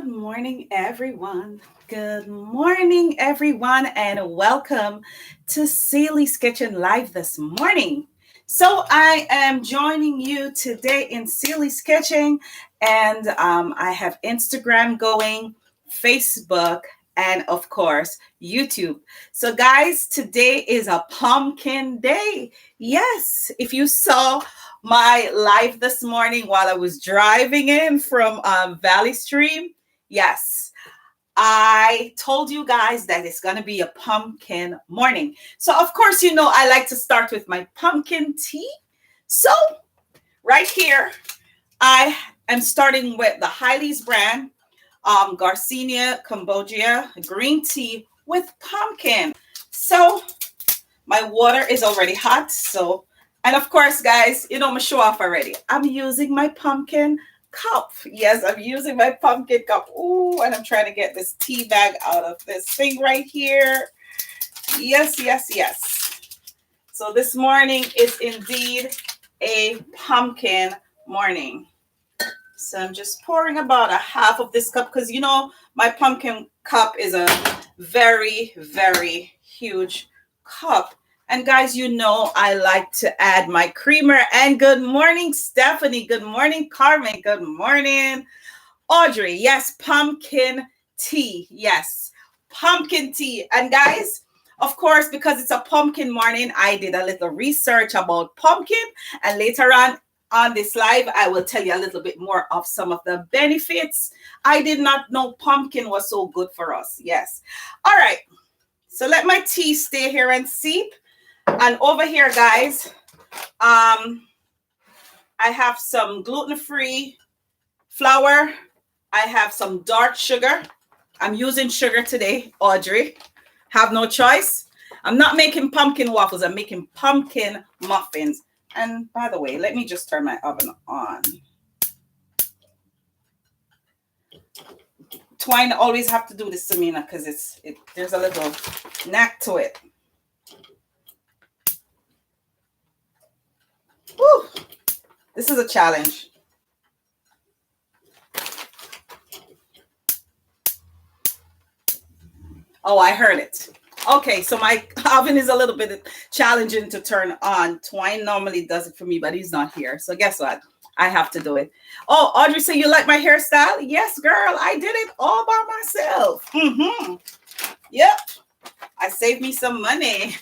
Good morning, everyone. Good morning, everyone, and welcome to Sally's Kitchen Live this morning. So, I am joining you today in Sally's Kitchen, and I have Instagram going, Facebook, and of course, YouTube. So, guys, today is a pumpkin day. Yes, if you saw my live this morning while I was driving in from Valley Stream. Yes, I told you guys that it's going to be a pumpkin morning. So, of course, I like to start with my pumpkin tea. So, right here, I am starting with the Hiley's brand, Garcinia Cambodia green tea with pumpkin. So, my water is already hot. And of course, guys, I'm going to show off already. I'm using my pumpkin cup. Yes, I'm using my pumpkin cup. Ooh, and I'm trying to get this tea bag out of this thing right here. Yes, yes, yes. So this morning is indeed a pumpkin morning. So I'm just pouring about a half of this cup because, my pumpkin cup is a very, very huge cup. And guys, I like to add my creamer. And good morning, Stephanie. Good morning, Carmen. Good morning, Audrey. Yes, pumpkin tea. Yes, pumpkin tea. And guys, of course, because it's a pumpkin morning, I did a little research about pumpkin. And later on this live, I will tell you a little bit more of some of the benefits. I did not know pumpkin was so good for us. Yes. All right. So let my tea stay here and seep. And over here, guys, I have some gluten-free flour. I have some dark sugar. I'm using sugar today, Audrey. Have no choice. I'm not making pumpkin waffles. I'm making pumpkin muffins. And by the way, let me just turn my oven on. Twine always have to do this to me because there's a little knack to it. Woo. This is a challenge. Oh, I heard it. Okay, so my oven is a little bit challenging to turn on. Twine normally does it for me, but he's not here. So guess what? I have to do it. Oh, Audrey, so you like my hairstyle? Yes, girl. I did it all by myself. Yep. I saved me some money.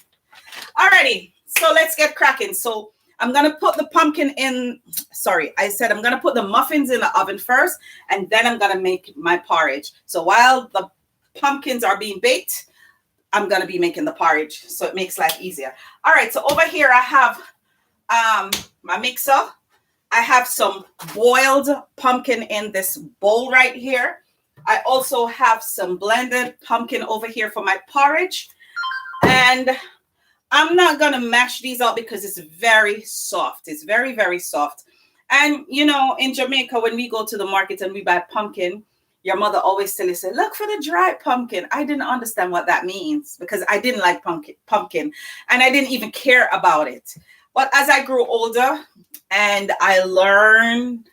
Alrighty. So let's get cracking. So I'm going to put the pumpkin in. Sorry, I said I'm going to put the muffins in the oven first, and then I'm going to make my porridge. So while the pumpkins are being baked, I'm going to be making the porridge. So it makes life easier. All right. So over here, I have my mixer. I have some boiled pumpkin in this bowl right here. I also have some blended pumpkin over here for my porridge. And I'm not going to mash these out because it's very soft. It's very, very soft. And, in Jamaica, when we go to the market and we buy pumpkin, your mother always tells you, say, look for the dry pumpkin. I didn't understand what that means because I didn't like pumpkin and I didn't even care about it. But as I grew older and I learned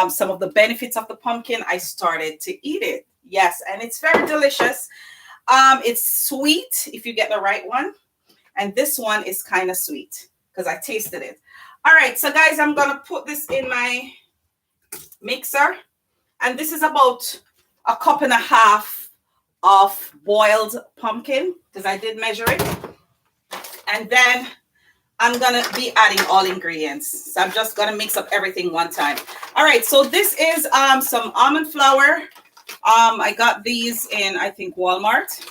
some of the benefits of the pumpkin, I started to eat it. Yes, and it's very delicious. It's sweet if you get the right one. And this one is kind of sweet because I tasted it. All right, so guys, I'm going to put this in my mixer. And this is about a cup and a half of boiled pumpkin because I did measure it. And then I'm going to be adding all ingredients. So I'm just going to mix up everything one time. All right, so this is some almond flour. I got these in, I think, Walmart.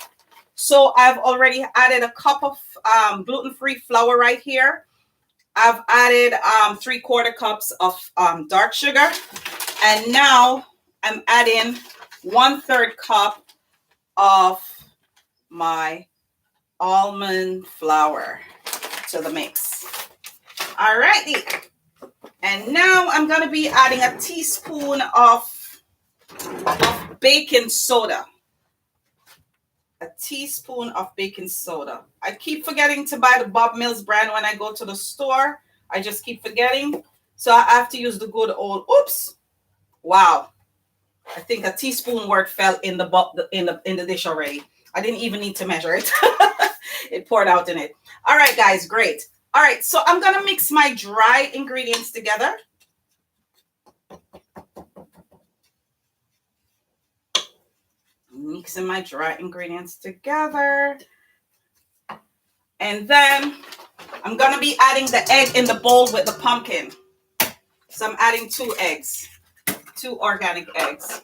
So I've already added a cup of gluten-free flour right here. I've added 3/4 cups of dark sugar. And now I'm adding 1/3 cup of my almond flour to the mix. All righty. And now I'm going to be adding a teaspoon of baking soda. A teaspoon of baking soda. I keep forgetting to buy the Bob Mills brand when I go to the store. I just keep forgetting. So I have to use the good old, oops. Wow. I think a teaspoon worth fell in the dish already. I didn't even need to measure it. It poured out in it. All right, guys, great. All right, so I'm gonna mix my dry ingredients together. Mixing my dry ingredients together. And then I'm gonna be adding the egg in the bowl with the pumpkin. So I'm adding 2 eggs, 2 organic eggs.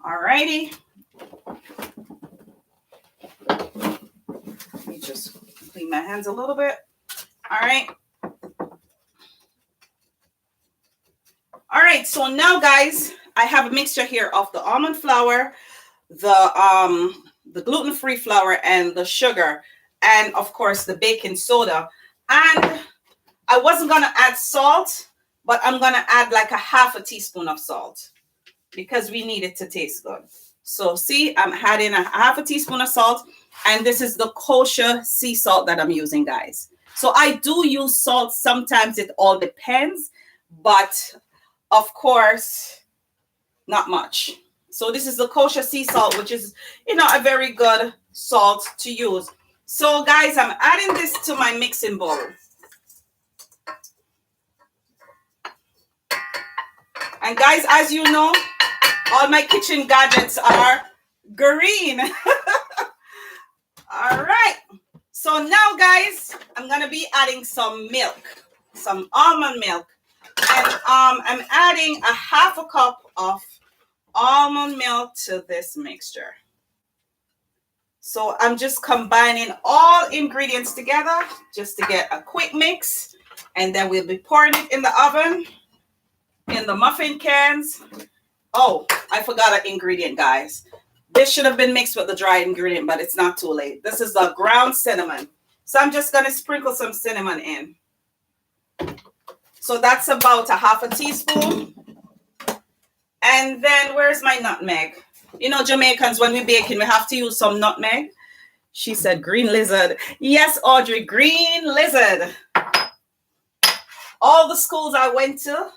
Alrighty. Let me just clean my hands a little bit. All right. All right, so now guys, I have a mixture here of the almond flour, the gluten-free flour, and the sugar, and of course the baking soda. And I wasn't gonna add salt, but I'm gonna add like a half a teaspoon of salt because we need it to taste good. So see, I'm adding a half a teaspoon of salt, and this is the kosher sea salt that I'm using, guys. So I do use salt sometimes, it all depends, but of course, not much. So this is the kosher sea salt, which is, a very good salt to use. So guys, I'm adding this to my mixing bowl. And guys, as you know, all my kitchen gadgets are green. All right. So now, guys, I'm going to be adding some milk, some almond milk. And I'm adding a half a cup of almond milk to this mixture. So I'm just combining all ingredients together just to get a quick mix. And then we'll be pouring it in the oven, in the muffin cans. Oh, I forgot an ingredient, guys. This should have been mixed with the dry ingredient, but it's not too late. This is the ground cinnamon. So I'm just going to sprinkle some cinnamon in. So that's about a half a teaspoon. And then where's my nutmeg? Jamaicans, when we're baking, we have to use some nutmeg. She said green lizard. Yes, Audrey, green lizard. All the schools I went to,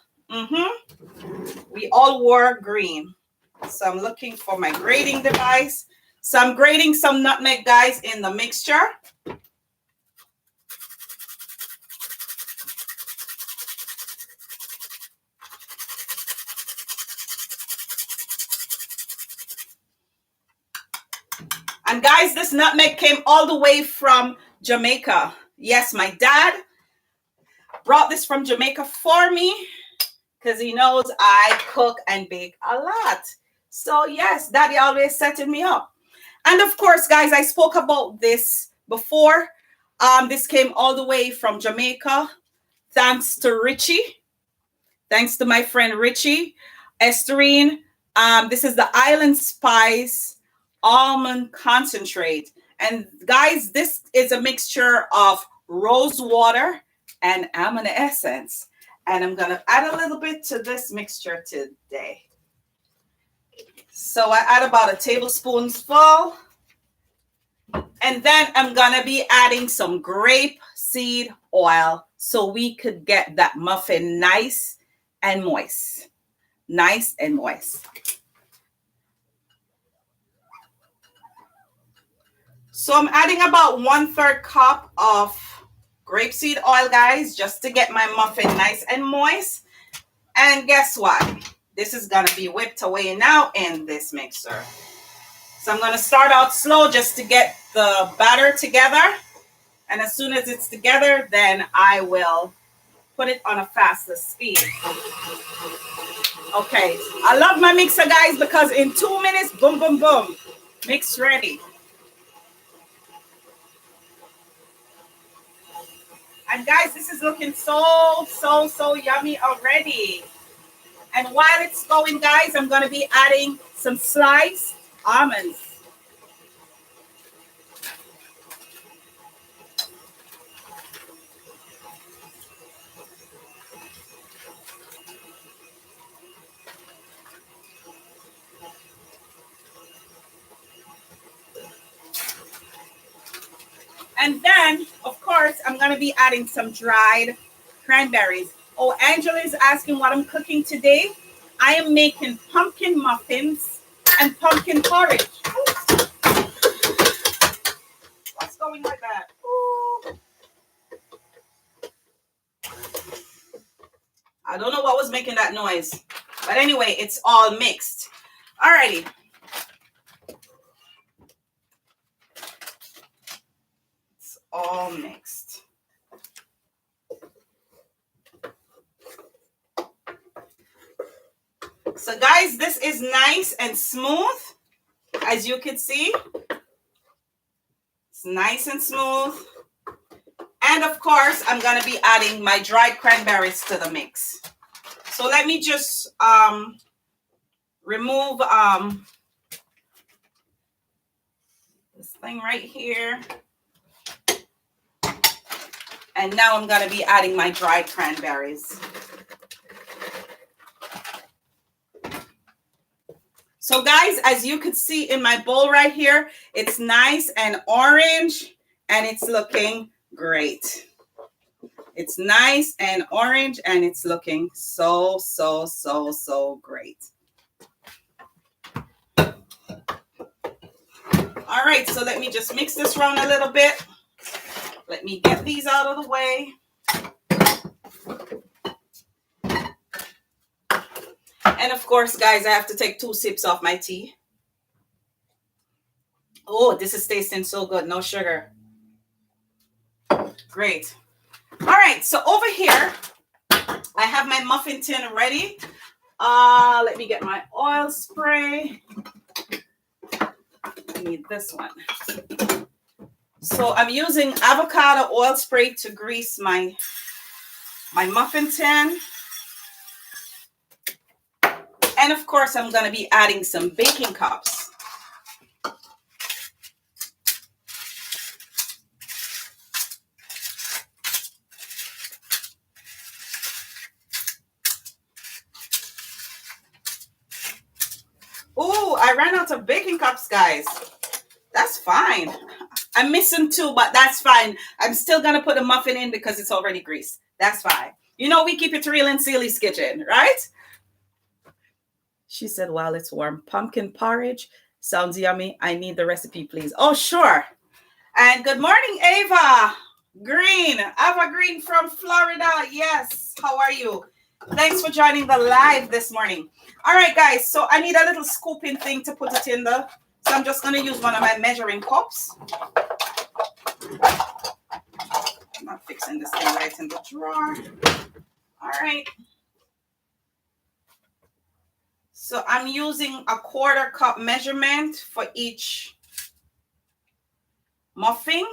we all wore green. So I'm looking for my grating device. So I'm grating some nutmeg, guys, in the mixture. And guys, this nutmeg came all the way from Jamaica. Yes, my dad brought this from Jamaica for me because he knows I cook and bake a lot. So yes, Daddy always setting me up. And of course, guys, I spoke about this before. This came all the way from Jamaica. Thanks to Richie. Thanks to my friend Richie. Esterine. This is the Island Spice almond concentrate. And guys, this is a mixture of rose water and almond essence. And I'm going to add a little bit to this mixture today. So I add about a tablespoon full. And then I'm going to be adding some grapeseed oil so we could get that muffin nice and moist. Nice and moist. So I'm adding about 1/3 cup of grapeseed oil, guys, just to get my muffin nice and moist. And guess what? This is going to be whipped away now in this mixer. So I'm going to start out slow just to get the batter together. And as soon as it's together, then I will put it on a faster speed. Okay, I love my mixer, guys, because in 2 minutes, boom, boom, boom, mix ready. And guys, this is looking so yummy already. And while it's going, guys, I'm going to be adding some sliced almonds. And then, of course, I'm going to be adding some dried cranberries. Oh, Angela is asking what I'm cooking today. I am making pumpkin muffins and pumpkin porridge. What's going like that? Ooh. I don't know what was making that noise. But anyway, it's all mixed. Alrighty. It's all mixed. So guys, this is nice and smooth. As you can see, it's nice and smooth. And of course, I'm going to be adding my dried cranberries to the mix. So let me just remove this thing right here. And now I'm going to be adding my dried cranberries. So guys, as you can see in my bowl right here, it's nice and orange and it's looking great. It's nice and orange and it's looking so great. All right, so let me just mix this around a little bit. Let me get these out of the way. And of course, guys, I have to take 2 sips of my tea. Oh, this is tasting so good. No sugar. Great. All right, so over here, I have my muffin tin ready. Let me get my oil spray. I need this one. So I'm using avocado oil spray to grease my muffin tin. And of course, I'm going to be adding some baking cups. Oh, I ran out of baking cups, guys. That's fine. I'm missing 2, but that's fine. I'm still going to put a muffin in because it's already greased. That's fine. You know, we keep it real in Sally's kitchen, right? She said, while it's warm, pumpkin porridge sounds yummy. I need the recipe, please. Oh, sure. And good morning, Ava Green. Ava Green from Florida. Yes. How are you? Thanks for joining the live this morning. All right, guys. So I need a little scooping thing to put it in the. So I'm just going to use one of my measuring cups. I'm not fixing this thing right in the drawer. All right. So I'm using a 1/4 cup measurement for each muffin.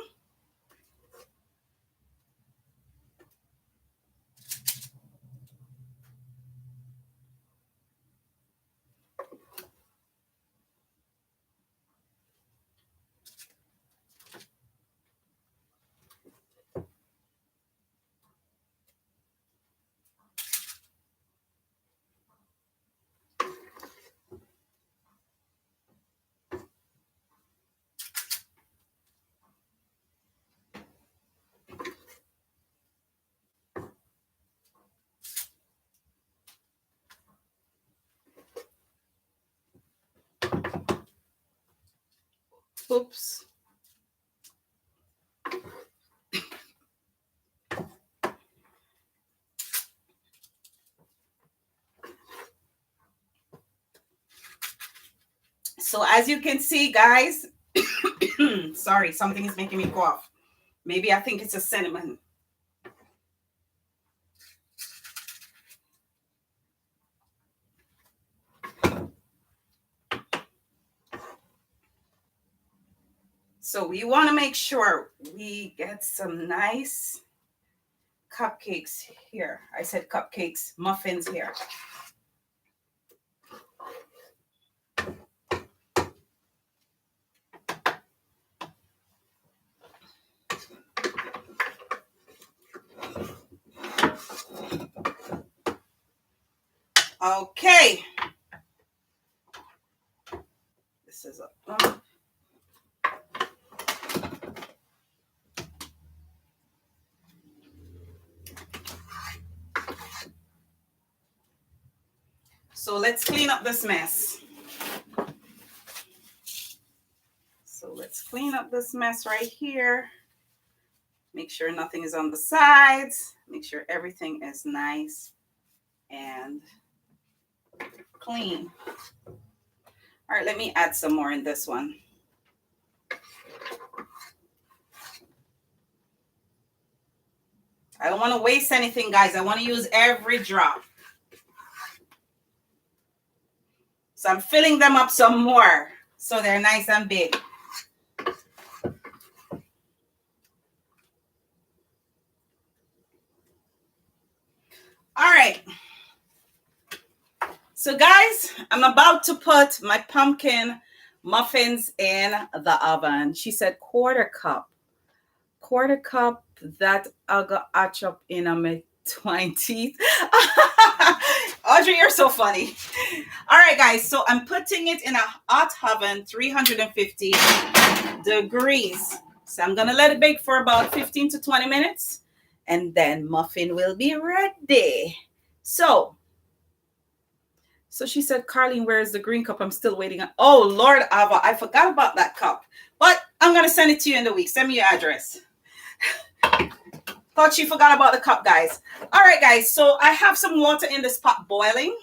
Oops. So as you can see, guys, sorry, something is making me cough. Maybe I think it's a cinnamon. So we want to make sure we get some nice cupcakes here. I said cupcakes, muffins here. Okay. This is a... So let's clean up this mess. So let's clean up this mess right here. Make sure nothing is on the sides. Make sure everything is nice and clean. All right, let me add some more in this one. I don't want to waste anything, guys. I want to use every drop. So I'm filling them up some more so they're nice and big. All right. So guys, I'm about to put my pumpkin muffins in the oven. She said quarter cup. Quarter cup that I got atch up in my 20s. Audrey, you're so funny. All right, guys. So I'm putting it in a hot oven, 350 degrees. So I'm going to let it bake for about 15 to 20 minutes. And then muffin will be ready. So she said, Carlene, where is the green cup? I'm still waiting on. Oh, Lord Ava, I forgot about that cup. But I'm going to send it to you in the week. Send me your address. Thought she forgot about the cup, guys. All right, guys. So I have some water in this pot boiling.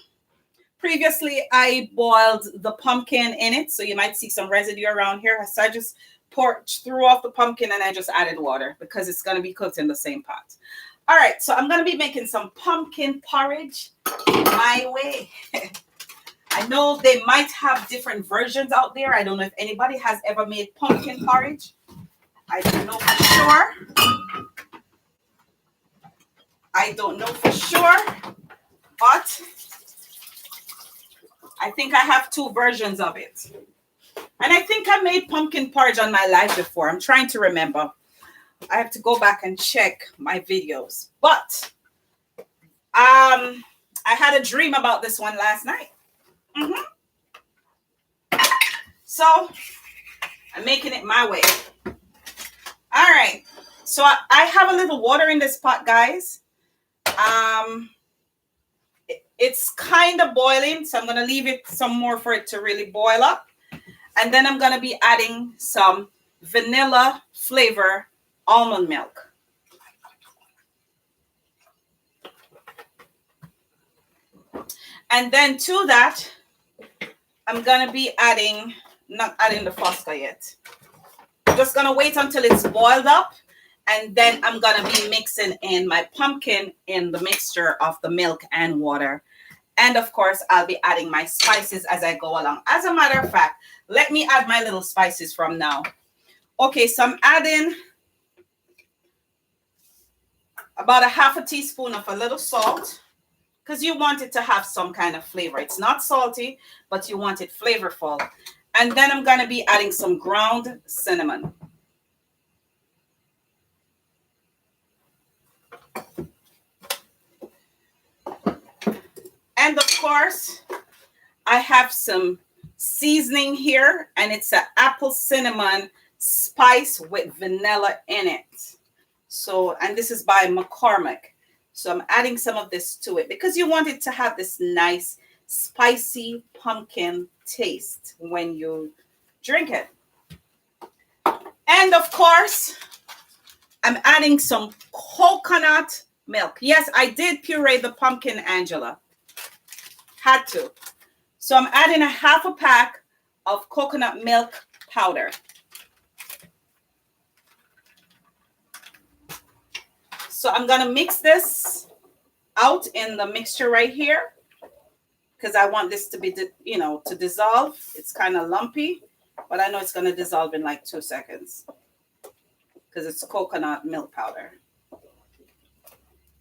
Previously, I boiled the pumpkin in it. So you might see some residue around here. So I just threw off the pumpkin and I just added water because it's going to be cooked in the same pot. All right. So I'm going to be making some pumpkin porridge my way. I know they might have different versions out there. I don't know if anybody has ever made pumpkin porridge. I don't know for sure. But I think I have two versions of it. And I think I made pumpkin porridge on my live before. I'm trying to remember. I have to go back and check my videos. But I had a dream about this one last night. So I'm making it my way. All right. So I have a little water in this pot, guys. It's kind of boiling, so I'm going to leave it some more for it to really boil up. And then I'm going to be adding some vanilla flavor almond milk. And then to that, I'm going to be not adding the Fosca yet. I'm just going to wait until it's boiled up. And then I'm going to be mixing in my pumpkin in the mixture of the milk and water. And of course, I'll be adding my spices as I go along. As a matter of fact, let me add my little spices from now. Okay, so I'm adding about a half a teaspoon of a little salt because you want it to have some kind of flavor. It's not salty, but you want it flavorful. And then I'm going to be adding some ground cinnamon. And of course, I have some seasoning here, and it's an apple cinnamon spice with vanilla in it. So, and this is by McCormick. So I'm adding some of this to it because you want it to have this nice spicy pumpkin taste when you drink it. And of course, I'm adding some coconut milk. Yes, I did puree the pumpkin, Angela. Had to. So I'm adding a half a pack of coconut milk powder. So I'm going to mix this out in the mixture right here because I want this to be, to dissolve. It's kind of lumpy, but I know it's going to dissolve in like 2 seconds because it's coconut milk powder.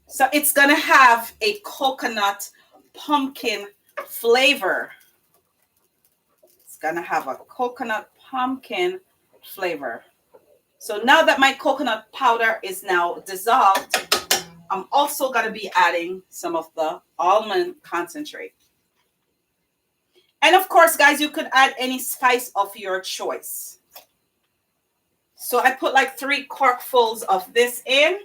So it's going to have a coconut pumpkin flavor. It's going to have a coconut pumpkin flavor. So now that my coconut powder is now dissolved, I'm also going to be adding some of the almond concentrate. And of course, guys, you could add any spice of your choice. So I put like 3 corkfuls of this in.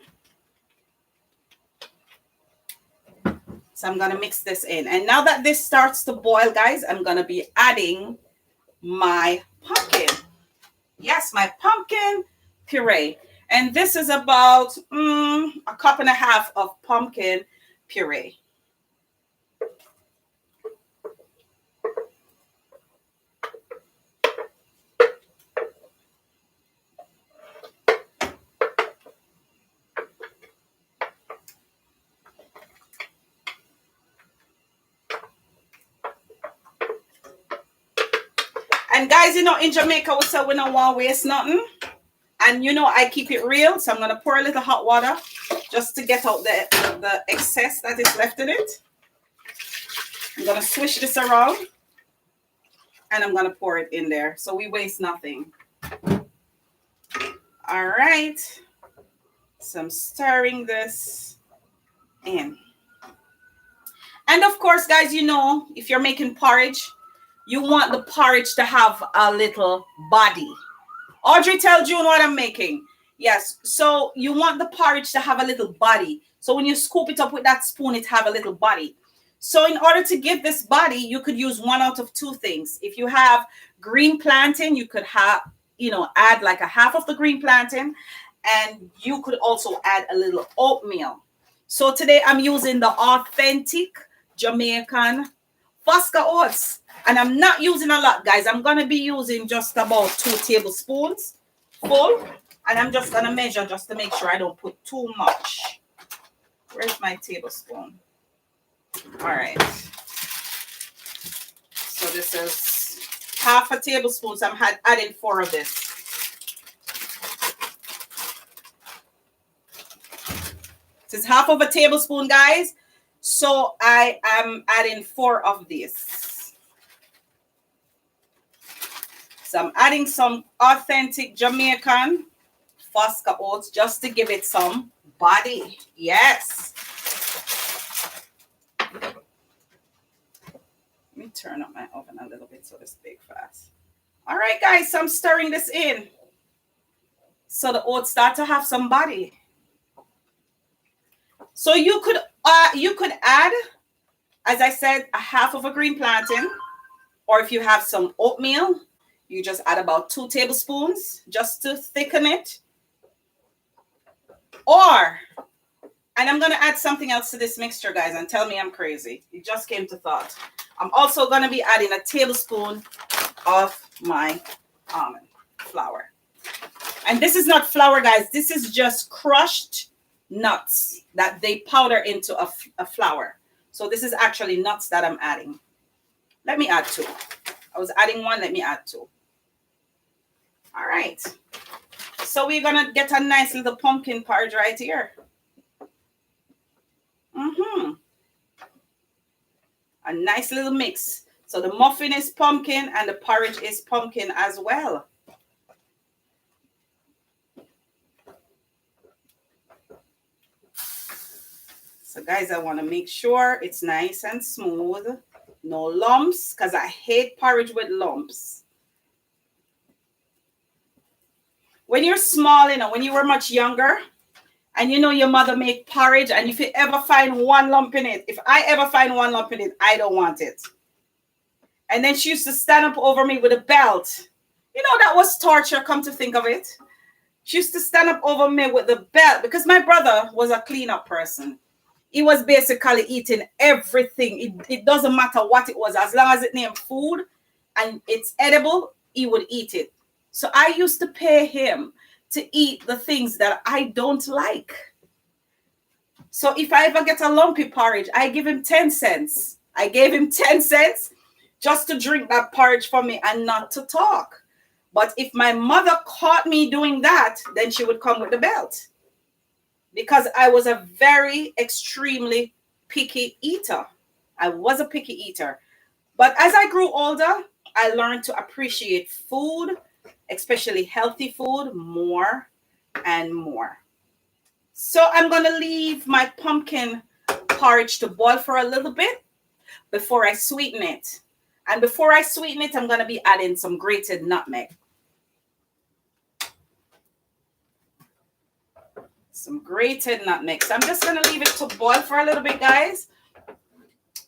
So I'm going to mix this in. And now that this starts to boil, guys, I'm going to be adding my pumpkin. Yes, my pumpkin puree. And this is about a cup and a half of pumpkin puree. And guys, you know, in Jamaica, we say we don't want to waste nothing. And you know, I keep it real. So I'm going to pour a little hot water just to get out the excess that is left in it. I'm going to swish this around. And I'm going to pour it in there. So we waste nothing. All right. So I'm stirring this in. And of course, guys, you know, if you're making porridge, you want the porridge to have a little body. Audrey, tell June what I'm making. Yes, so you want the porridge to have a little body. So when you scoop it up with that spoon, it have a little body. So in order to give this body, you could use one out of two things. If you have green plantain, you could have, you know, add like a half of the green plantain. And you could also add a little oatmeal. So today I'm using the authentic Jamaican Fosca oats. And I'm not using a lot, guys. I'm going to be using just about 2 tablespoons full. And I'm just going to measure just to make sure I don't put too much. Where's my tablespoon? All right. So this is half a tablespoon. So I'm adding 4 of this. This is half of a tablespoon, guys. So I am adding 4 of these. So I'm adding some authentic Jamaican Fosca oats just to give it some body. Yes. Let me turn up my oven a little bit so it's big fast. All right, guys, so I'm stirring this in. So the oats start to have some body. So you could add, as I said, a half of a green plantain, or if you have some oatmeal, you just add about 2 tablespoons just to thicken it. Or, and I'm going to add something else to this mixture, guys, and tell me I'm crazy. It just came to thought. I'm also going to be adding a tablespoon of my almond flour. And this is not flour, guys. This is just crushed nuts that they powder into a flour. So this is actually nuts that I'm adding. Let me add 2. I was adding 1. Let me add 2. All right. So we're going to get a nice little pumpkin porridge right here. A nice little mix. So the muffin is pumpkin and the porridge is pumpkin as well. So guys, I want to make sure it's nice and smooth. No lumps, because I hate porridge with lumps. When you're small, you know, when you were much younger, and you know your mother make porridge, and if you ever find 1 lump in it, if I ever find 1 lump in it, I don't want it. And then she used to stand up over me with a belt. You know, that was torture, come to think of it. She used to stand up over me with the belt because my brother was a cleanup person. He was basically eating everything. It doesn't matter what it was. As long as it named food and it's edible, he would eat it. So I used to pay him to eat the things that I don't like. So if I ever get a lumpy porridge, I give him 10 cents. I gave him 10 cents just to drink that porridge for me and not to talk. But if my mother caught me doing that, then she would come with the belt. Because I was a very extremely picky eater. I was a picky eater. But as I grew older, I learned to appreciate food, especially healthy food, more and more. So I'm going to leave my pumpkin porridge to boil for a little bit before I sweeten it. And before I sweeten it, I'm going to be adding some grated nutmeg. Some grated nutmeg. So I'm just going to leave it to boil for a little bit, guys.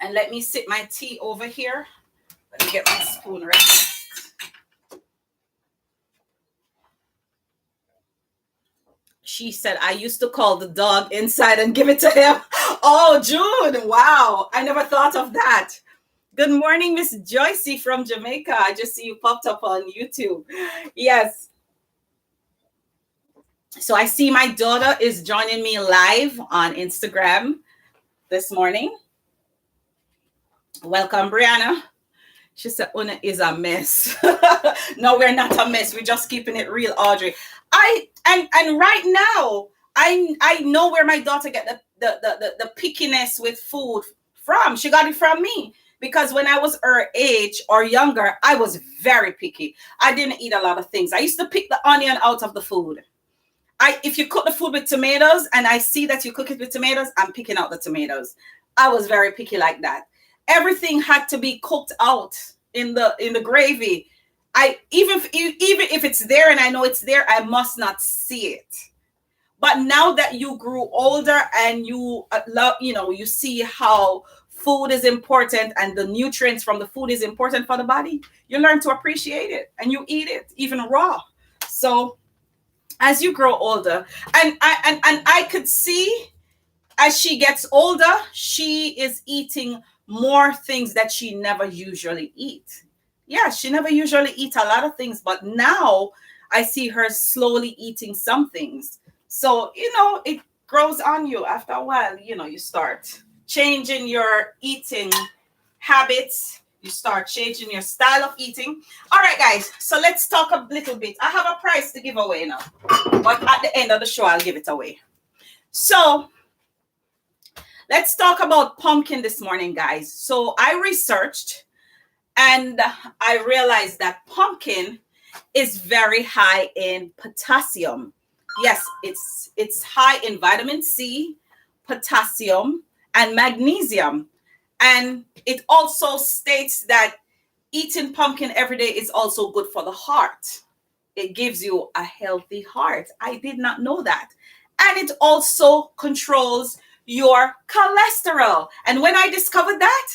And let me sip my tea over here. Let me get my spoon ready. She said, I used to call the dog inside and give it to him. Oh, June. Wow. I never thought of that. Good morning, Miss Joycey from Jamaica. I just see you popped up on YouTube. Yes. So I see my daughter is joining me live on Instagram this morning. Welcome, Brianna. She said, Una is a mess. No, we're not a mess. We're just keeping it real, Audrey. And right now, I know where my daughter get the pickiness with food from. She got it from me. Because when I was her age or younger, I was very picky. I didn't eat a lot of things. I used to pick the onion out of the food. If you cook the food with tomatoes and I see that you cook it with tomatoes, I'm picking out the tomatoes. I was very picky like that. Everything had to be cooked out in the gravy. Even if it's there and I know it's there, I must not see it. But now that you grew older and you love, you see how food is important and the nutrients from the food is important for the body, you learn to appreciate it and you eat it even raw. So as you grow older, and I could see as she gets older, she is eating more things that she never usually eat. Yeah, she never usually eat a lot of things, but now I see her slowly eating some things. So, it grows on you after a while. You start changing your eating habits. You start changing your style of eating. All right, guys. So let's talk a little bit. I have a prize to give away now, but at the end of the show, I'll give it away. So let's talk about pumpkin this morning, guys. So I researched and I realized that pumpkin is very high in potassium. Yes, it's high in vitamin C, potassium, and magnesium. And it also states that eating pumpkin every day is also good for the heart. It gives you a healthy heart. I did not know that. And it also controls your cholesterol. And when I discovered that,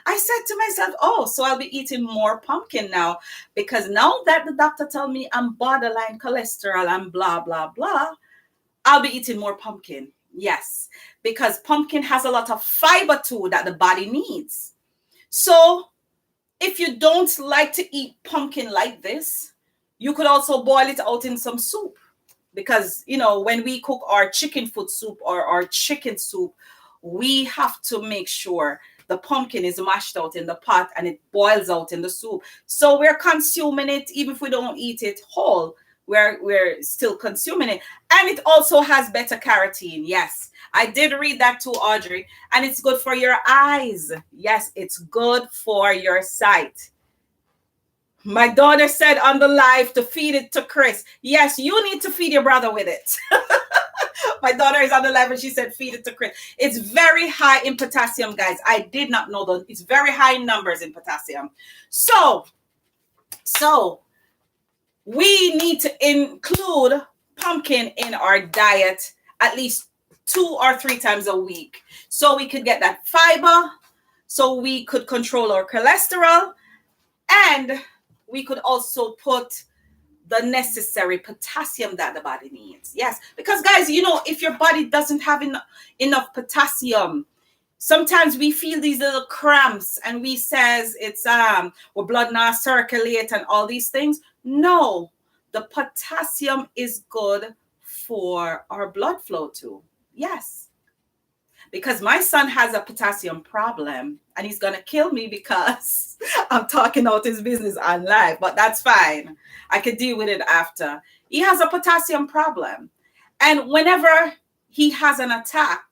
I said to myself, oh, so I'll be eating more pumpkin now, because now that the doctor told me I'm borderline cholesterol and blah, blah, blah, I'll be eating more pumpkin. Yes, because pumpkin has a lot of fiber too that the body needs. So if you don't like to eat pumpkin like this, you could also boil it out in some soup. Because, when we cook our chicken foot soup or our chicken soup, we have to make sure the pumpkin is mashed out in the pot and it boils out in the soup. So we're consuming it, even if we don't eat it whole, we're still consuming it. And it also has beta carotene. Yes, I did read that too, Audrey. And it's good for your eyes. Yes, it's good for your sight. My daughter said on the live to feed it to Chris. Yes, you need to feed your brother with it. My daughter is on the live and she said feed it to Chris. It's very high in potassium, guys. I did not know that. It's very high numbers in potassium. So we need to include pumpkin in our diet at least 2 or 3 times a week. So we could get that fiber, so we could control our cholesterol, and we could also put the necessary potassium that the body needs. Yes, because guys, if your body doesn't have enough potassium, sometimes we feel these little cramps and we says it's our blood not circulate and all these things. No, the potassium is good for our blood flow too. Yes. Because my son has a potassium problem and he's going to kill me because I'm talking out his business on live, but that's fine. I could deal with it after. He has a potassium problem. And whenever he has an attack,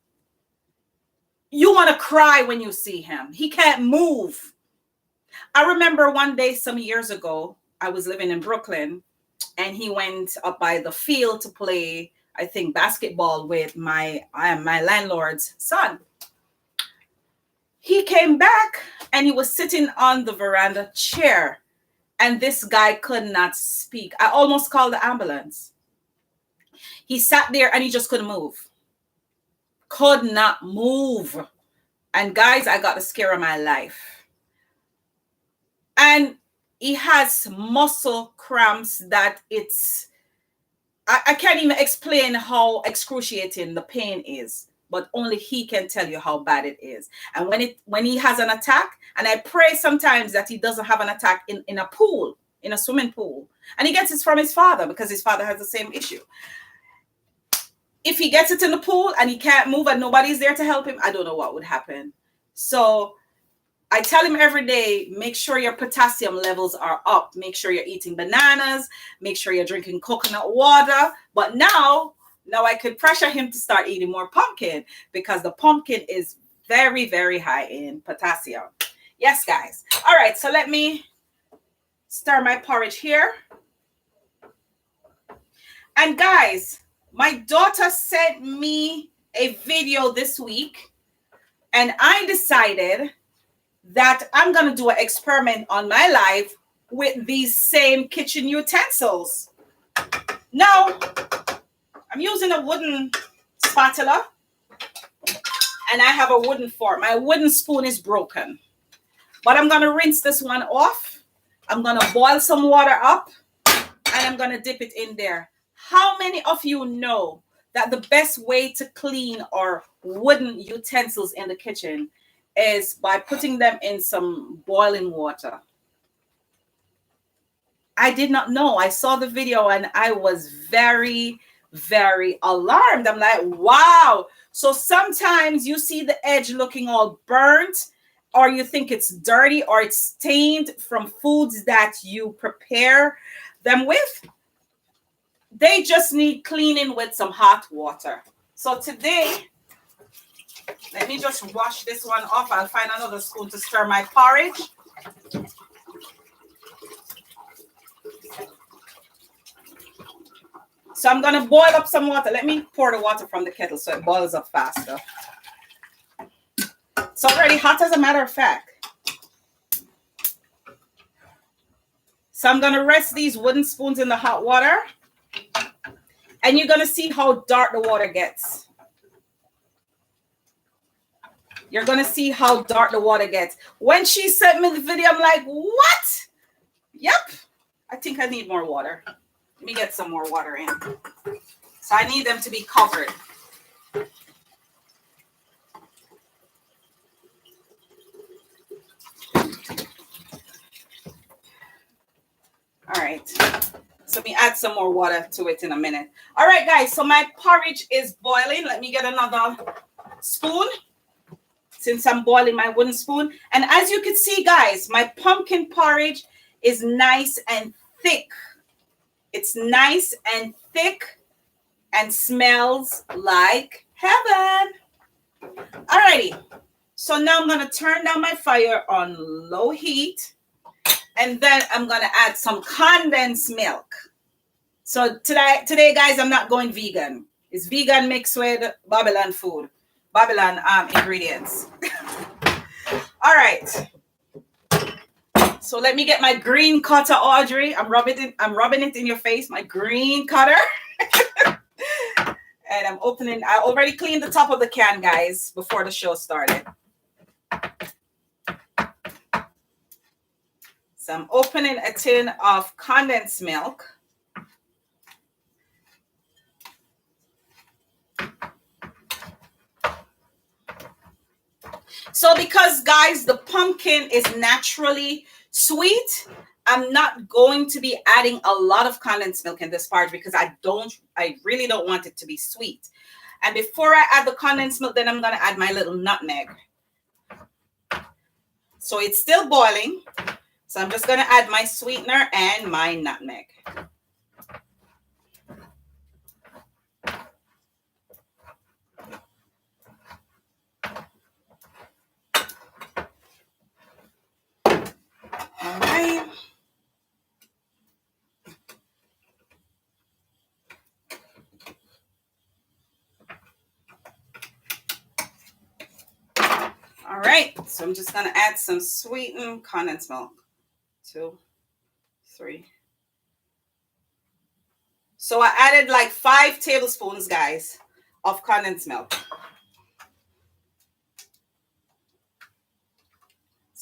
you want to cry when you see him. He can't move. I remember one day some years ago, I was living in Brooklyn and he went up by the field to play, I think, basketball with my landlord's son. He came back and he was sitting on the veranda chair and this guy could not speak. I almost called the ambulance. He sat there and he just couldn't move. Could not move. And guys, I got the scare of my life. And he has muscle cramps that I can't even explain how excruciating the pain is, but only he can tell you how bad it is. And when he has an attack, and I pray sometimes that he doesn't have an attack in a pool, in a swimming pool, and he gets it from his father because his father has the same issue. If he gets it in the pool and he can't move and nobody's there to help him, I don't know what would happen. So I tell him every day, make sure your potassium levels are up. Make sure you're eating bananas. Make sure you're drinking coconut water. But now I could pressure him to start eating more pumpkin because the pumpkin is very, very high in potassium. Yes, guys. All right, so let me stir my porridge here. And guys, my daughter sent me a video this week, and I decided that I'm going to do an experiment on my life with these same kitchen utensils. Now, I'm using a wooden spatula, and I have a wooden fork. My wooden spoon is broken, but I'm going to rinse this one off. I'm going to boil some water up, and I'm going to dip it in there. How many of you know that the best way to clean our wooden utensils in the kitchen is by putting them in some boiling water? I did not know. I saw the video and I was very, very alarmed. I'm like, wow. So sometimes you see the edge looking all burnt, or you think it's dirty or it's stained from foods that you prepare them with. They just need cleaning with some hot water. So today, let me just wash this one off. I'll find another spoon to stir my porridge. So I'm going to boil up some water. Let me pour the water from the kettle so it boils up faster. It's already hot, as a matter of fact. So I'm going to rest these wooden spoons in the hot water. And you're going to see how dark the water gets. You're going to see how dark the water gets. When she sent me the video, I'm like, what? Yep. I think I need more water. Let me get some more water in. So I need them to be covered. All right. So let me add some more water to it in a minute. All right, guys. So my porridge is boiling. Let me get another spoon since I'm boiling my wooden spoon. And as you can see, guys, my pumpkin porridge is nice and thick. It's nice and thick and smells like heaven. All righty. So now I'm going to turn down my fire on low heat. And then I'm going to add some condensed milk. So today, guys, I'm not going vegan. It's vegan mixed with Babylon food. Babylon ingredients. All right. So let me get my green cutter, Audrey. I'm rubbing it in your face, my green cutter. And I'm opening. I already cleaned the top of the can, guys, before the show started. So I'm opening a tin of condensed milk. So because, guys, the pumpkin is naturally sweet, I'm not going to be adding a lot of condensed milk in this part because I really don't want it to be sweet. And before I add the condensed milk, then I'm going to add my little nutmeg. So it's still boiling. So I'm just going to add my sweetener and my nutmeg. All right. All right. So I'm just going to add some sweetened condensed milk. 2, 3. So I added like 5 tablespoons, guys, of condensed milk.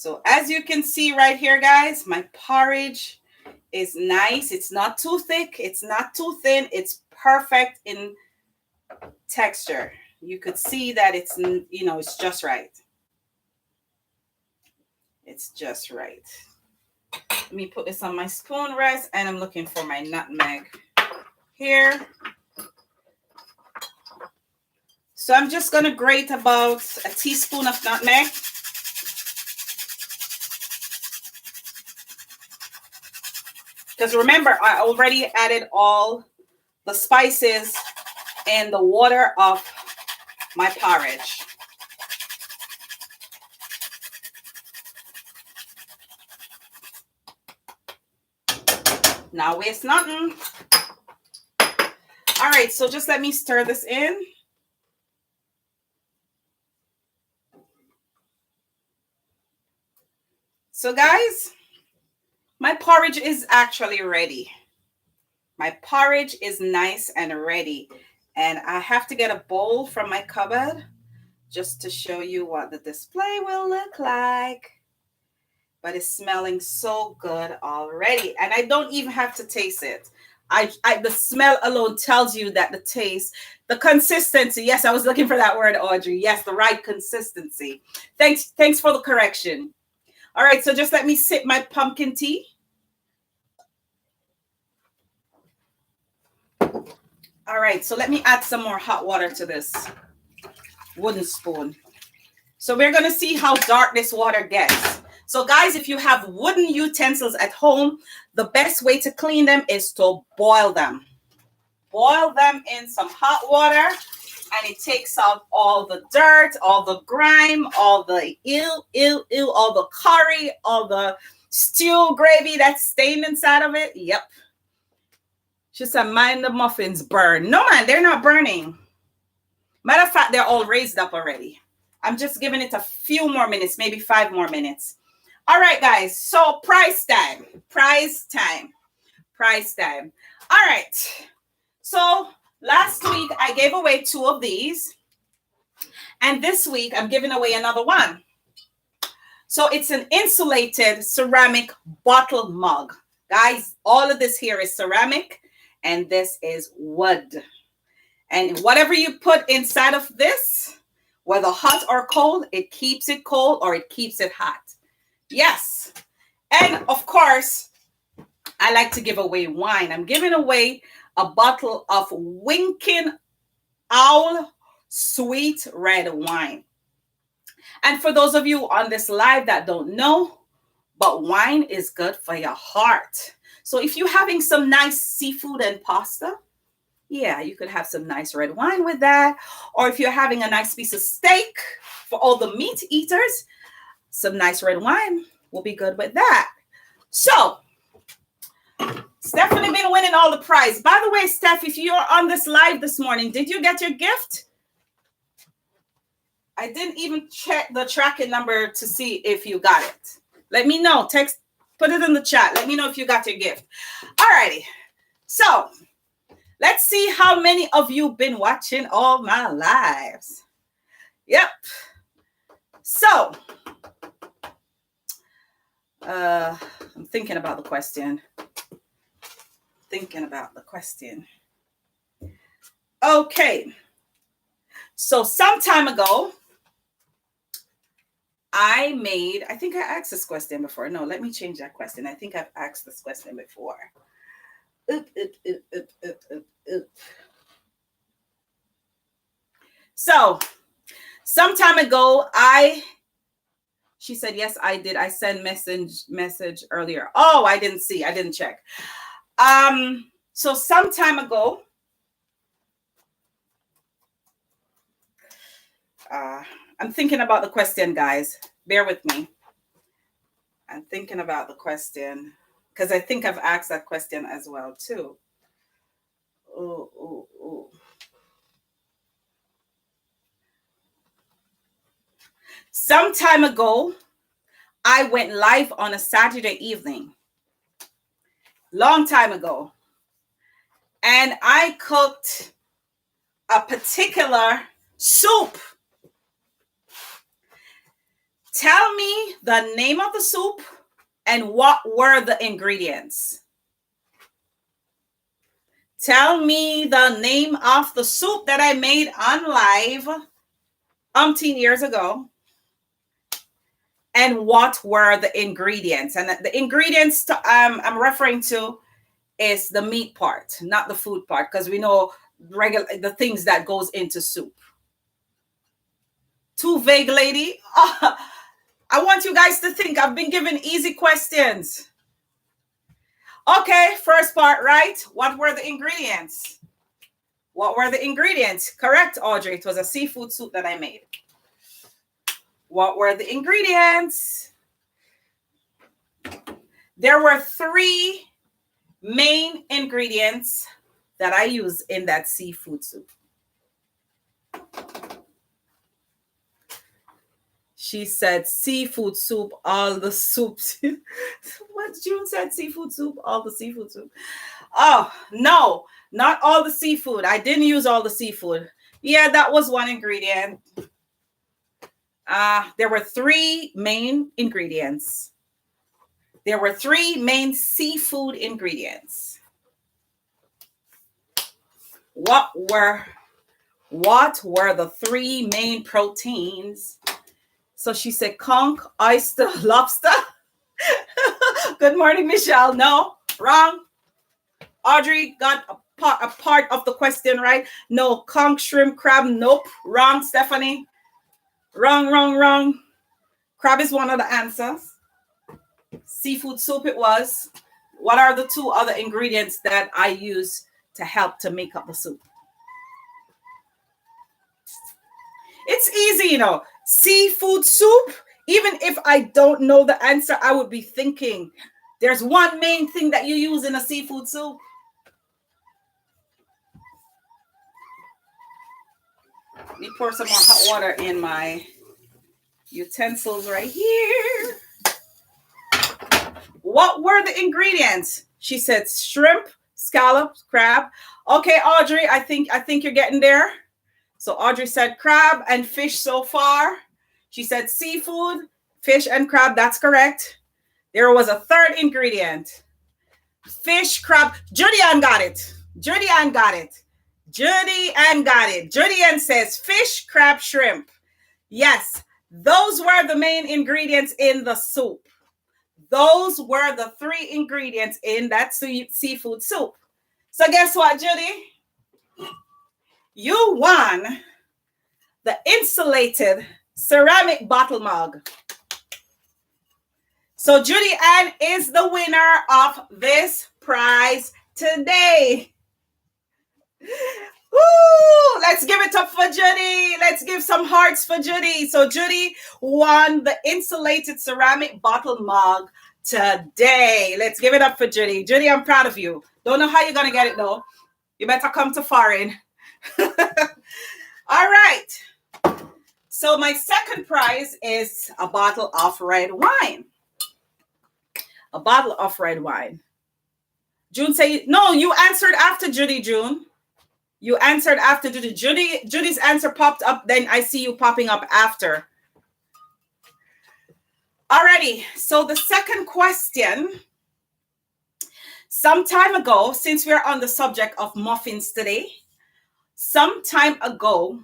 So as you can see right here, guys, my porridge is nice. It's not too thick. It's not too thin. It's perfect in texture. You could see that it's, it's just right. It's just right. Let me put this on my spoon rest, and I'm looking for my nutmeg here. So I'm just going to grate about a teaspoon of nutmeg. Because remember, I already added all the spices and the water of my porridge. Now waste nothing. All right, so just let me stir this in. So guys, my porridge is actually ready. My porridge is nice and ready. And I have to get a bowl from my cupboard just to show you what the display will look like. But it's smelling so good already. And I don't even have to taste it. The smell alone tells you that the taste, the consistency. Yes, I was looking for that word, Audrey. Yes, the right consistency. Thanks for the correction. All right, so just let me sip my pumpkin tea. All right, so let me add some more hot water to this wooden spoon. So we're going to see how dark this water gets. So guys, if you have wooden utensils at home, the best way to clean them is to boil them. Boil them in some hot water, and it takes out all the dirt, all the grime, all the all the curry, all the stew gravy that's stained inside of it. Yep. She said, mind the muffins burn. No, man, they're not burning. Matter of fact, they're all raised up already. I'm just giving it a few more minutes, maybe 5 more minutes. All right, guys. So price time. All right. So last week, I gave away 2 of these. And this week, I'm giving away another one. So it's an insulated ceramic bottle mug. Guys, all of this here is ceramic, and this is wood. And whatever you put inside of this, whether hot or cold, it keeps it cold or it keeps it hot. Yes. And of course, I like to give away wine. I'm giving away a bottle of Winking Owl sweet red wine. And for those of you on this live that don't know, but wine is good for your heart. So if you're having some nice seafood and pasta, yeah, you could have some nice red wine with that. Or if you're having a nice piece of steak for all the meat eaters, some nice red wine will be good with that. So Stephanie been winning all the prize. By the way, Steph, if you're on this live this morning, did you get your gift? I didn't even check the tracking number to see if you got it. Let me know. Text, put it in the chat. Let me know if you got your gift. All righty. So let's see how many of you been watching all my lives. Yep. So I'm thinking about the question. Okay. So some time ago, I think I asked this question before. No, let me change that question. I think I've asked this question before. So some time ago, she said, yes, I did. I sent message earlier. Oh, I didn't see. I didn't check. So some time ago, I'm thinking about the question, guys. Bear with me. I'm thinking about the question because I think I've asked that question as well, too. Ooh. Some time ago, I went live on a Saturday evening. Long time ago. And I cooked a particular soup. Tell me the name of the soup and what were the ingredients. Tell me the name of the soup that I made on live umpteen years ago. And what were the ingredients? And the ingredients I'm referring to is the meat part, not the food part, because we know the things that goes into soup. Too vague, lady. I want you guys to think. I've been given easy questions. Okay, first part, right? What were the ingredients? What were the ingredients? Correct, Audrey. It was a seafood soup that I made. What were the ingredients? There were 3 main ingredients that I use in that seafood soup. She said seafood soup, all the soups. What June said, seafood soup, all the seafood soup. Oh, no, not all the seafood. I didn't use all the seafood. Yeah, that was one ingredient. There were 3 main ingredients. There were 3 main seafood ingredients. What were the 3 main proteins? So she said conch, oyster, lobster. Good morning, Michelle. No, wrong. Audrey got a part of the question right. No, conch, shrimp, crab. Nope, wrong, Stephanie. Wrong. Crab is one of the answers. Seafood soup it was. What are the 2 other ingredients that I use to help to make up the soup? It's easy, you know. Seafood soup, even if I don't know the answer, I would be thinking there's one main thing that you use in a seafood soup. Let me pour some more hot water in my utensils right here. What were the ingredients? She said shrimp, scallops, crab. Okay, Audrey, I think you're getting there. So Audrey said crab and fish so far. She said seafood, fish and crab. That's correct. There was a 3rd ingredient. Fish, crab. Judy Ann got it. Judy Ann says fish, crab, shrimp. Yes, those were the main ingredients in the soup. Those were the 3 ingredients in that seafood soup. So guess what, Judy? You won the insulated ceramic bottle mug. So Judy Ann is the winner of this prize today. Woo! Let's give it up for Judy. Let's give some hearts for Judy. So Judy won the insulated ceramic bottle mug today. Let's give it up for Judy. Judy, I'm proud of you. Don't know how you're going to get it though. You better come to foreign. All right. So my second prize is a bottle of red wine. A bottle of red wine. June say, no, you answered after Judy, June. You answered after Judy. Judy's answer popped up. Then I see you popping up after. Alrighty. So the second question. Some time ago, since we're on the subject of muffins today, some time ago,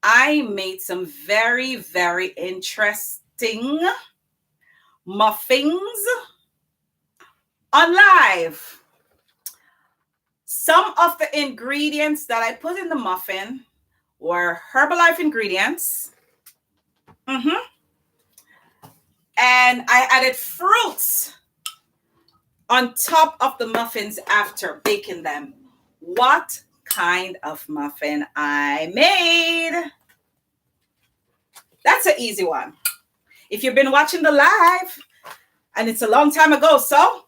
I made some very, very interesting muffins on live. Some of the ingredients that I put in the muffin were Herbalife ingredients. And I added fruits on top of the muffins after baking them. What kind of muffin I made? That's an easy one. If you've been watching the live, and it's a long time ago, so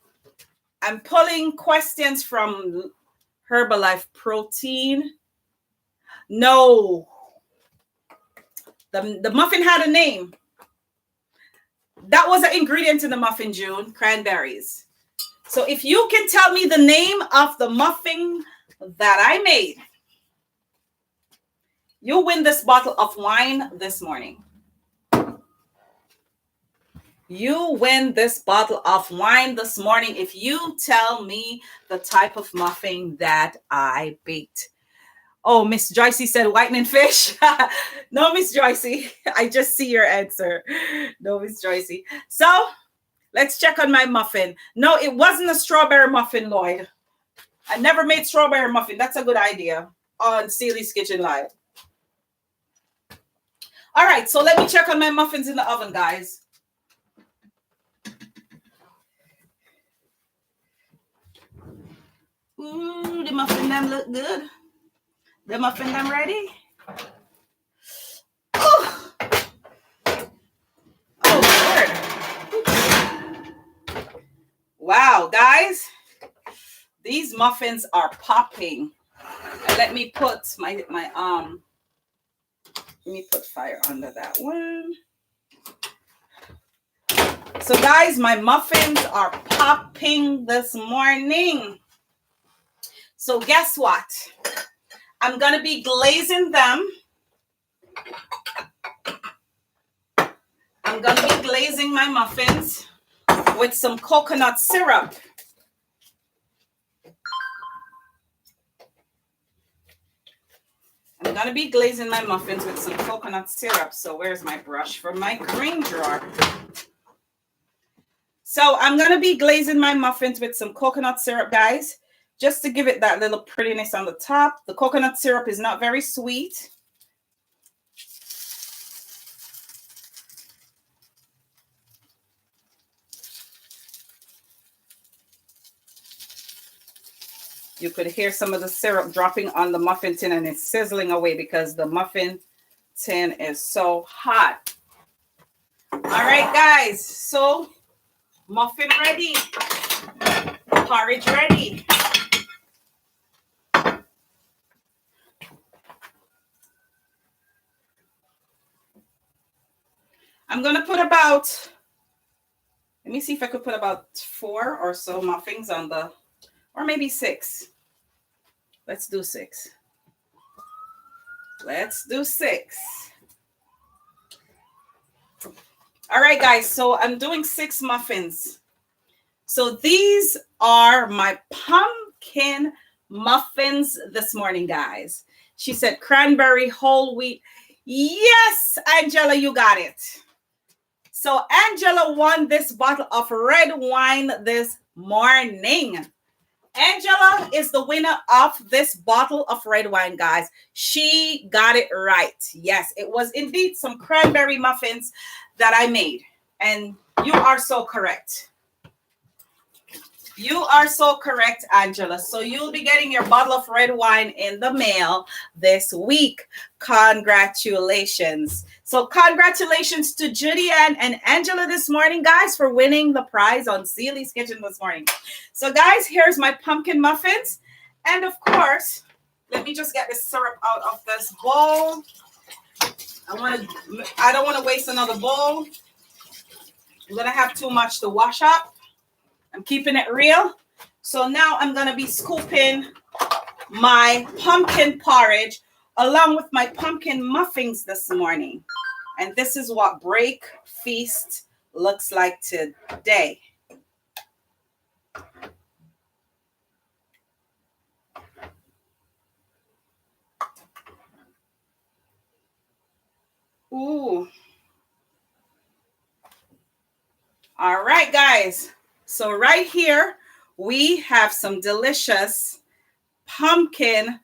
I'm pulling questions from Herbalife protein. No. The muffin had a name. That was an ingredient in the muffin, June, cranberries. So if you can tell me the name of the muffin that I made, you win this bottle of wine this morning. You win this bottle of wine this morning if you tell me the type of muffin that I baked. Oh, Miss Joycey said whitening fish. No, Miss Joycey. I just see your answer. No, Miss Joycey. So let's check on my muffin. No, it wasn't a strawberry muffin, Lloyd. I never made strawberry muffin. That's a good idea on Sally's Kitchen Live. All right, so let me check on my muffins in the oven, guys. Ooh, the muffin them look good. The muffin them ready? Oh, oh Lord. Wow, guys. These muffins are popping. And let me put let me put fire under that one. So guys, my muffins are popping this morning. So guess what? I'm going to be glazing them. I'm going to be glazing my muffins with some coconut syrup. I'm going to be glazing my muffins with some coconut syrup. So where's my brush for my cream drawer? So I'm going to be glazing my muffins with some coconut syrup, guys, just to give it that little prettiness on the top. The coconut syrup is not very sweet. You could hear some of the syrup dropping on the muffin tin and it's sizzling away because the muffin tin is so hot. All right, guys. So muffin ready. Porridge ready. I'm going to put about, let me see if I could put about 4 or so muffins on the, or maybe 6. Let's do 6. Let's do 6. All right, guys. So I'm doing 6 muffins. So these are my pumpkin muffins this morning, guys. She said cranberry whole wheat. Yes, Angela, you got it. So Angela won this bottle of red wine this morning. Angela is the winner of this bottle of red wine, guys. She got it right. Yes, it was indeed some cranberry muffins that I made. And you are so correct. You are so correct, Angela. So you'll be getting your bottle of red wine in the mail this week. Congratulations. So congratulations to Judy Ann and Angela this morning, guys, for winning the prize on Sealy's Kitchen this morning. So, guys, here's my pumpkin muffins. And, of course, let me just get this syrup out of this bowl. I don't want to waste another bowl. I'm going to have too much to wash up. I'm keeping it real. So now I'm going to be scooping my pumpkin porridge along with my pumpkin muffins this morning. And this is what break feast looks like today. Ooh. All right, guys. So right here, we have some delicious pumpkin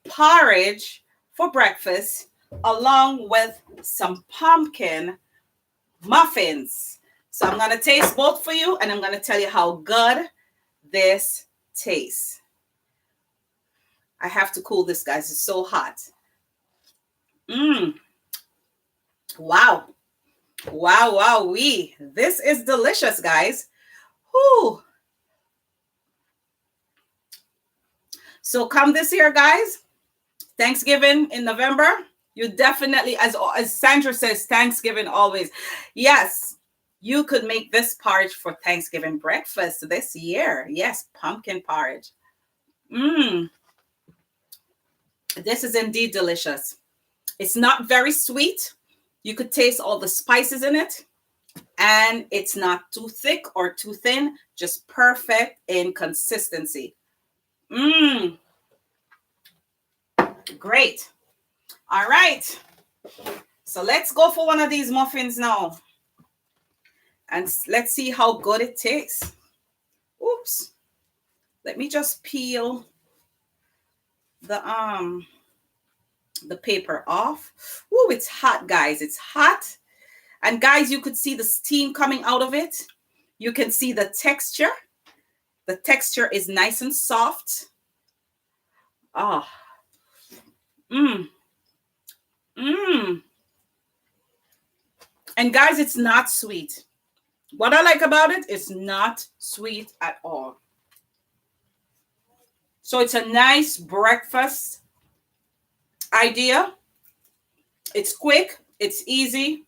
porridge for breakfast, along with some pumpkin muffins. So I'm going to taste both for you, and I'm going to tell you how good this tastes. I have to cool this, guys. It's so hot. Wow. Wow, wow, wee. This is delicious, guys. Whew. So come this year, guys. Thanksgiving in November. You definitely, as Sandra says, Thanksgiving always. Yes, you could make this porridge for Thanksgiving breakfast this year. Yes, pumpkin porridge. This is indeed delicious. It's not very sweet. You could taste all the spices in it. and it's not too thick or too thin, just perfect in consistency. Great. All right. So let's go for one of these muffins now. And let's see how good it tastes. Oops. Let me just peel the paper off. Ooh, it's hot, guys. It's hot. And guys, you could see the steam coming out of it. You can see the texture. The texture is nice and soft. Ah. And guys, it's not sweet. What I like about it, it's not sweet at all. So it's a nice breakfast idea. It's quick, it's easy,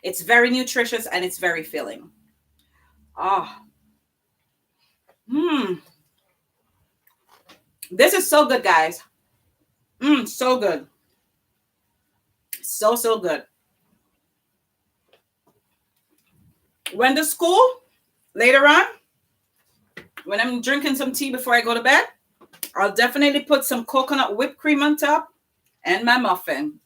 it's very nutritious, and it's very filling. This is so good, guys. So good. So good. When to school, later on, when I'm drinking some tea before I go to bed, I'll definitely put some coconut whipped cream on top and my muffin.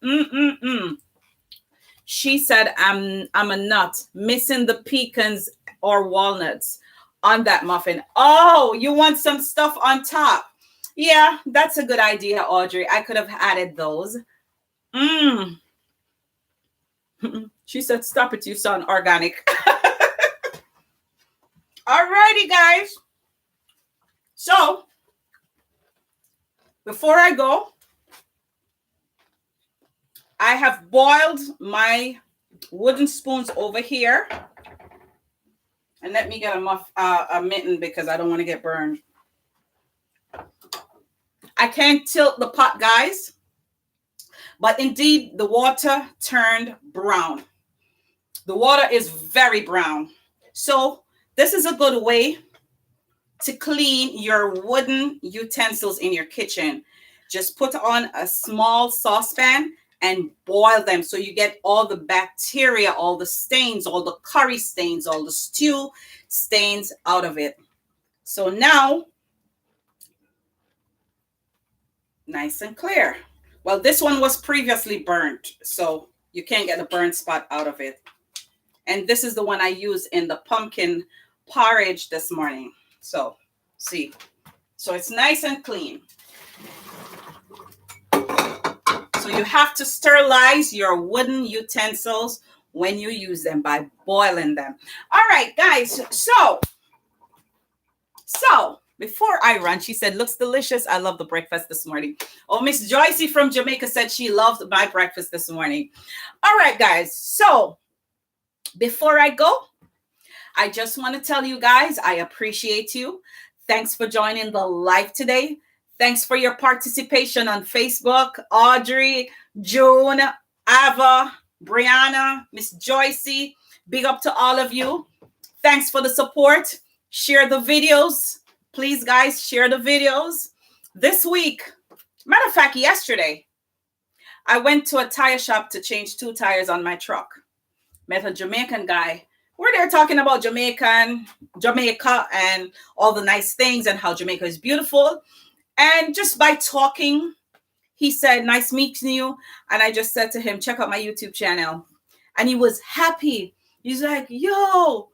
She said I'm a nut, missing the pecans or walnuts on that muffin. Oh, you want some stuff on top? Yeah, that's a good idea, Audrey. I could have added those. She said, stop it, you sound organic. Alrighty, guys. So, before I go, I have boiled my wooden spoons over here. And let me get a mitten because I don't want to get burned. I can't tilt the pot, guys. But indeed, the water turned brown. The water is very brown. So this is a good way to clean your wooden utensils in your kitchen. Just put on a small saucepan and boil them so you get all the bacteria, all the stains, all the curry stains, all the stew stains out of it. So now, nice and clear. Well, this one was previously burnt, so you can't get the burnt spot out of it. And this is the one I used in the pumpkin porridge this morning. So, see. So it's nice and clean. So you have to sterilize your wooden utensils when you use them by boiling them. All right, guys. So before I run, she said, looks delicious. I love the breakfast this morning. Oh, Miss Joycey from Jamaica said she loved my breakfast this morning. All right, guys. So before I go, I just want to tell you guys, I appreciate you. Thanks for joining the live today. Thanks for your participation on Facebook. Audrey, June, Ava, Brianna, Miss Joycey. Big up to all of you. Thanks for the support. Share the videos. Please, guys, share the videos. This week, matter of fact, yesterday, I went to a tire shop to change 2 tires on my truck. Met a Jamaican guy. We're there talking about Jamaica and all the nice things and how Jamaica is beautiful. And just by talking, he said, nice meeting you. And I just said to him, check out my YouTube channel. And he was happy. He's like, yo,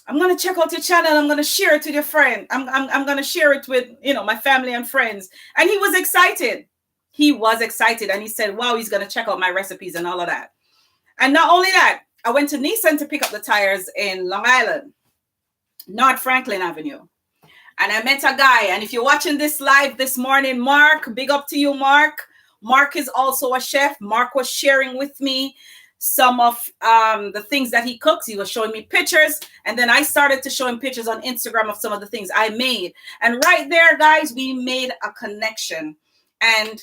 I'm going to check out your channel. I'm going to share it with your friend. I'm going to share it with, my family and friends. And he was excited. He was excited. And he said, wow, he's going to check out my recipes and all of that. And not only that, I went to Nissan to pick up the tires in Long Island, North Franklin Avenue. And I met a guy. And if you're watching this live this morning, Mark, big up to you, Mark. Mark is also a chef. Mark was sharing with me some of the things that he cooks. He was showing me pictures. And then I started to show him pictures on Instagram of some of the things I made. And right there, guys, we made a connection. And,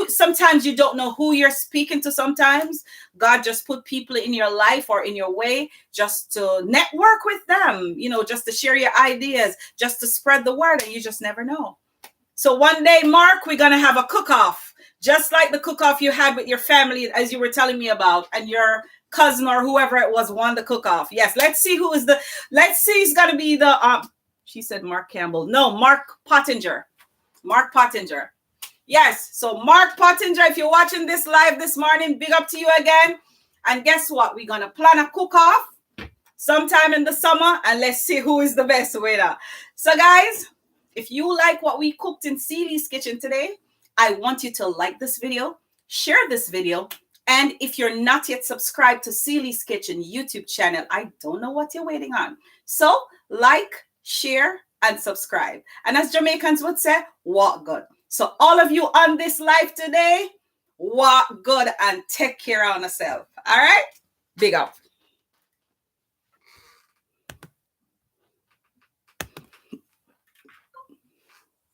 sometimes you don't know who you're speaking to sometimes. God just put people in your life or in your way just to network with them, just to share your ideas, just to spread the word. And you just never know. So one day, Mark, we're going to have a cook-off. Just like the cook-off you had with your family, as you were telling me about, and your cousin or whoever it was won the cook-off. Yes, let's see it's gonna be the she said Mark Campbell. No, Mark Pottinger. Mark Pottinger. Yes, so Mark Pottinger, if you're watching this live this morning, big up to you again. And guess what? We're gonna plan a cook-off sometime in the summer, and let's see who is the best winner. So guys, if you like what we cooked in Celie's Kitchen today, I want you to like this video, share this video, and if you're not yet subscribed to Celie's Kitchen YouTube channel, I don't know what you're waiting on. So like, share, and subscribe. And as Jamaicans would say, walk good. So all of you on this live today, walk good and take care of yourself. All right? Big up.